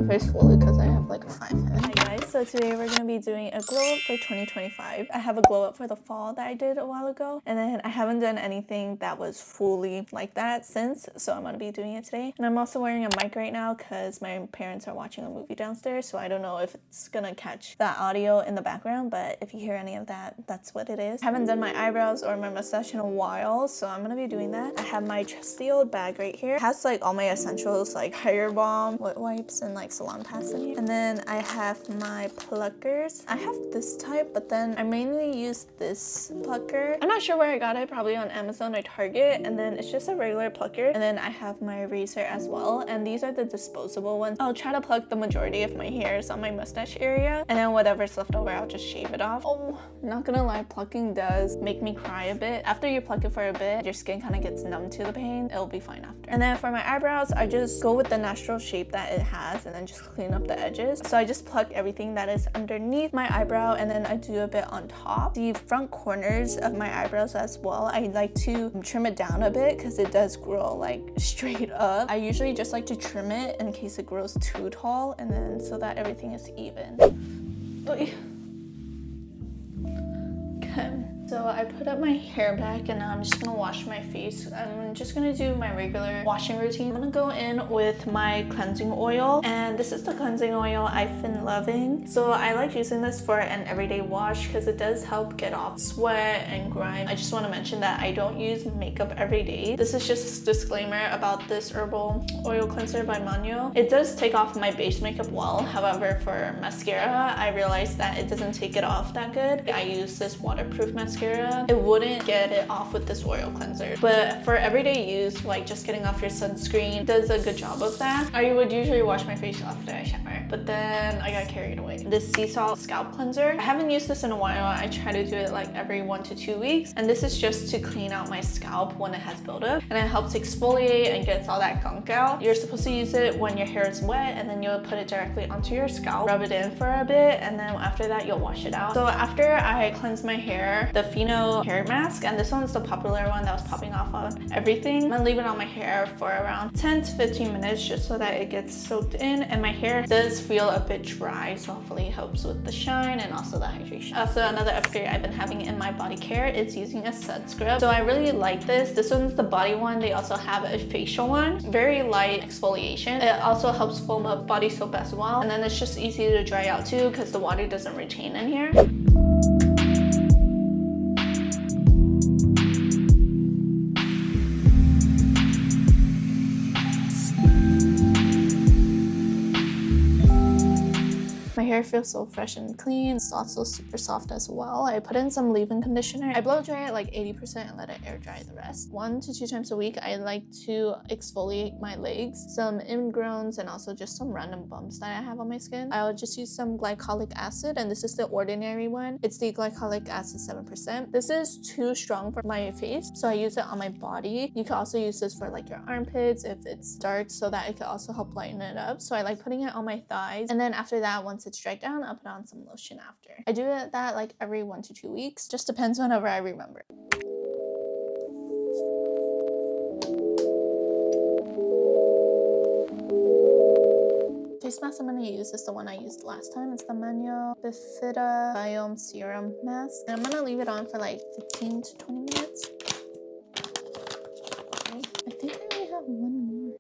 my face fully because I have like a 5 head. Hi guys, so today we're gonna be doing a glow up for 2025. I have a glow up for the fall that I did a while ago, and then I haven't done anything that was fully like that since, so I'm gonna be doing it today. And I'm also wearing a mic right now because my parents are watching a movie downstairs, so I don't know if it's gonna catch that audio in the background, but if you hear any of that, that's what it is. I haven't done my eyebrows or my mustache in a while, so I'm gonna be doing that. I have my trusty old bag right here. It has like all my essentials like hair balm, wet wipes, and like salon pads in here. And then I have my pluckers. I have this type, but then I mainly use this plucker. I'm not sure where I got it, probably on Amazon or Target. And then it's just a regular plucker. And then I have my razor as well. And these are the disposable ones. I'll try to pluck the majority of my hairs on my mustache area. And then whatever's left over, I'll just shave it off. Oh, not gonna lie, plucking does make me cry a bit. After you pluck it for a bit, your skin kind of gets numb to the pain. It'll be fine after. And then for my eyebrows, I just go with the natural shape that it has and then just clean up the edges. So I just pluck everything that is underneath my eyebrow and then I do a bit on top. The front corners of my eyebrows as well, I like to trim it down a bit because it does grow like straight up. I usually just like to trim it in case it grows too tall, and then so that everything is even. Okay. So I put up my hair back and now I'm just gonna wash my face. I'm just gonna do my regular washing routine. I'm gonna go in with my cleansing oil, and this is the cleansing oil I've been loving. So I like using this for an everyday wash because it does help get off sweat and grime. I just want to mention that I don't use makeup every day. This is just a disclaimer about this herbal oil cleanser by Manyo. It does take off my base makeup well. However, for mascara, I realized that it doesn't take it off that good. I use this waterproof mascara. It wouldn't get it off with this oil cleanser, but for everyday use, like just getting off your sunscreen, does a good job of that. I would usually wash my face after I shower, but then I got carried away. This sea salt scalp cleanser, I haven't used this in a while. I try to do it like every 1 to 2 weeks, and this is just to clean out my scalp when it has buildup, and it helps exfoliate and gets all that gunk out. You're supposed to use it when your hair is wet, and then you'll put it directly onto your scalp, rub it in for a bit, and then after that you'll wash it out. So after I cleanse my hair, the Fino hair mask, and this one's the popular one that was popping off on everything. I'm gonna leave it on my hair for around 10 to 15 minutes just so that it gets soaked in, and my hair does feel a bit dry, so hopefully it helps with the shine and also the hydration. Also, another upgrade I've been having in my body care is using a sun scrub. So I really like this. This one's the body one. They also have a facial one. Very light exfoliation. It also helps foam up body soap as well, and then it's just easy to dry out too because the water doesn't retain in here. My hair feels so fresh and clean. It's also super soft as well. I put in some leave-in conditioner. I blow dry it like 80% and let it air dry the rest. 1 to 2 times a week, I like to exfoliate my legs, some ingrowns, and also just some random bumps that I have on my skin. I'll just use some glycolic acid, and this is the ordinary one. It's the glycolic acid 7%. This is too strong for my face, so I use it on my body. You can also use this for like your armpits if it's dark, so that it can also help lighten it up. So I like putting it on my thighs, and then after that, once it's dried down, I'll put on some lotion after. I do that like every 1 to 2 weeks. Just depends whenever I remember. Face mask I'm going to use is the one I used last time. It's the Manyo Bifida Biome Serum Mask. And I'm going to leave it on for like 15 to 20 minutes. Okay. I think I only have one more.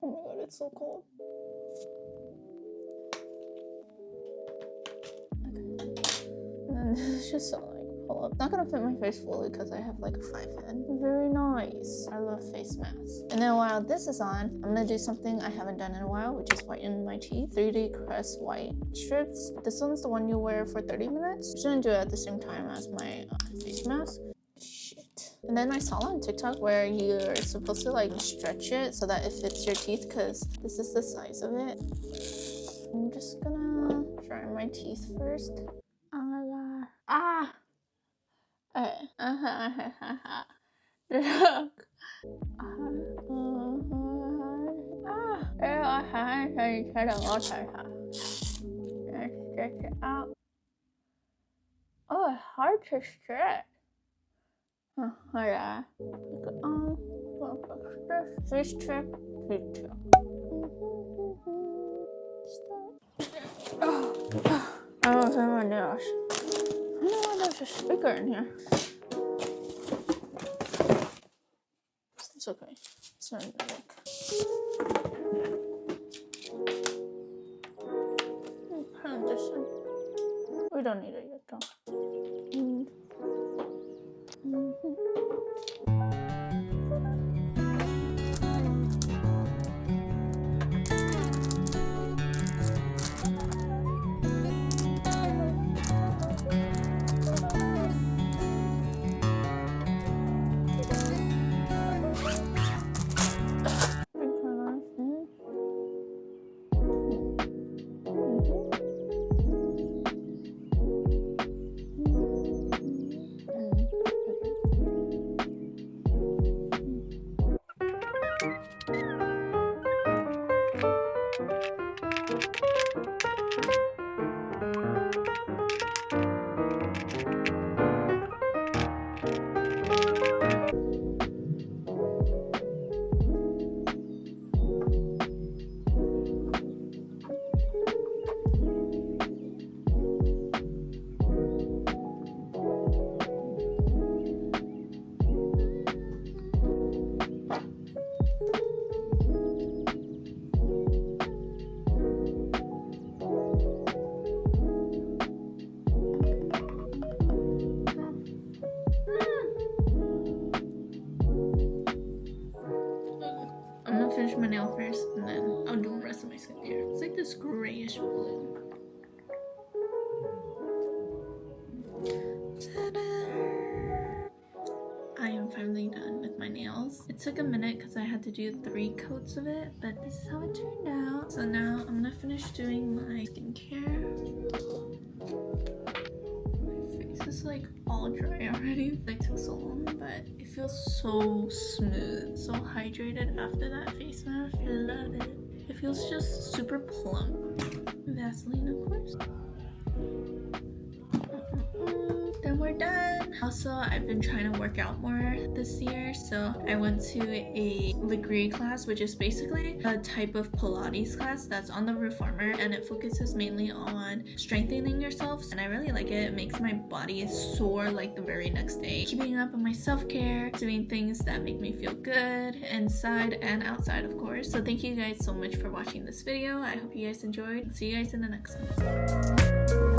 Oh my god, it's so cold. Okay. And then this is just so like pull up. Not gonna fit my face fully because I have like a 5 head. Very nice. I love face masks. And then while this is on, I'm gonna do something I haven't done in a while, which is whiten my teeth. 3D Crest white strips. This one's the one you wear for 30 minutes. I'm just gonna do it at the same time as my face mask. And then I saw on TikTok where you're supposed to like stretch it so that it fits your teeth, because this is the size of it. I'm just gonna try my teeth first. Oh my god. Ah! Look. Stretch it out. Oh, it's hard to stretch. Alright. Fish check. I don't have my nails. I don't know why there's a speaker in here. It's okay. It's not like. Turn this in. We don't need it yet, though. Finish my nail first, and then I'll do the rest of my skincare. It's like this grayish blue. I am finally done with my nails. It took a minute because I had to do 3 coats of it, but this is how it turned out. So now I'm gonna finish doing my skincare. My face is like all dry already. It took so long, but it feels so smooth, so hydrated after that face mask. I love it. It feels just super plump. Vaseline, of course. Then we're done. Also, I've been trying to work out more this year, so I went to a lagree class, which is basically a type of Pilates class that's on the reformer, and it focuses mainly on strengthening yourself, and I really like it. It makes my body sore like the very next day. Keeping up on my self-care, doing things that make me feel good inside and outside, of course. So thank you guys so much for watching this video. I hope you guys enjoyed. See you guys in the next one.